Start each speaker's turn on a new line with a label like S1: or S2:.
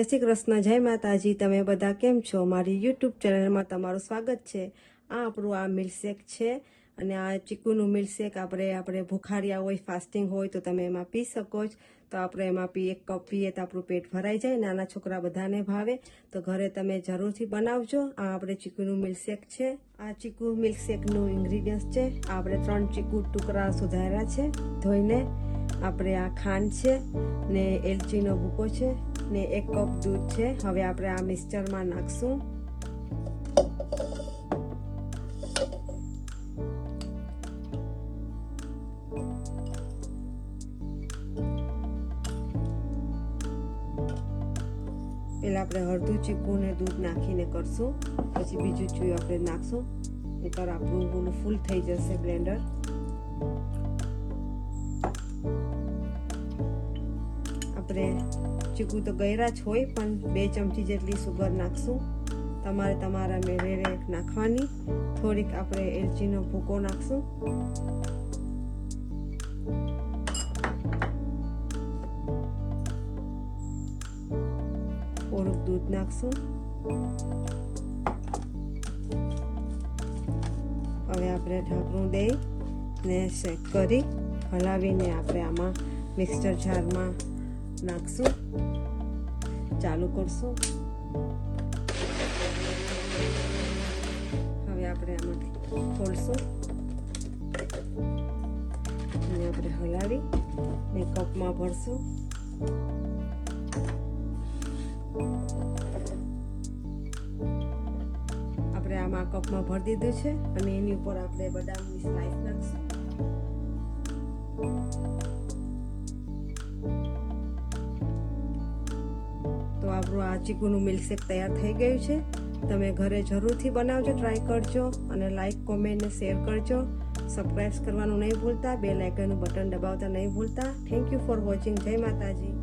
S1: જય શ્રી કૃષ્ણ, જય માતાજી। તમે બધા કેમ છો? મારી યુટ્યુબ ચેનલમાં તમારું સ્વાગત છે। આ આપણું આ મિલ્કશેક છે અને આ ચીકુનું મિલ્કશેક આપણે ભૂખાર્યા હોય, ફાસ્ટિંગ હોય તો તમે એમાં પી શકો છો। તો આપણે એમાં 1 કપ પીએ તો આપણું પેટ ભરાઈ જાય। નાના છોકરા બધાને ભાવે, તો ઘરે તમે જરૂરથી બનાવજો। આ આપણે ચીકુનું મિલ્કશેક છે। આ ચીકુ મિલ્કશેકનું ઇન્ગ્રીડિયન્ટ છે, આપણે 3 ચીકુ ટુકડા સુધાર્યા છે ધોઈને। આપણે આ ખાંડ છે ને એલચીનો ભૂકો છે ને 1 કપ દૂધ છે। હવે આપણે આ મિક્સચરમાં નાખશું। પહેલા આપણે અડધું ચીકુ ને દૂધ નાખીને કરશું, પછી બીજું ચૂયું આપણે નાખશું, નહીંતર આપણું ફૂલ થઈ જશે બ્લેન્ડર। આપણે ચીકુ તો ગળ્યા જ હોય, પણ 2 ચમચી જેટલી સુગર નાખશું। તમારે તમારા મેળે નાખવાની। થોડીક આપણે એલચીનો ભૂકો નાખશું। થોડુંક દૂધ નાખશું। હવે આપણે ઢાંકણું દઈ ને શેક કરી હલાવીને આપણે આમાં મિક્સર જારમાં નાખશું, ચાલુ કરશું। હવે આપણે આમાંથી ખોલશું અને આપણે હલાવી ને કપમાં ભરશું। આપણે આમાં કપમાં ભરી દીધું છે અને એની ઉપર આપણે બદામની સ્લાઈસ નાખશું। તો આપણું આ ચીકુનું મિલ્કશેક તૈયાર થઈ ગયું છે। તમે ઘરે જરૂરથી બનાવજો, ટ્રાય કરજો અને લાઈક, કોમેન્ટ ને શેર કરજો। સબસ્ક્રાઇબ કરવાનું નહીં ભૂલતા, બેલ આઇકનનું બટન દબાવતા નહીં ભૂલતા। Thank you for watching. જય માતાજી।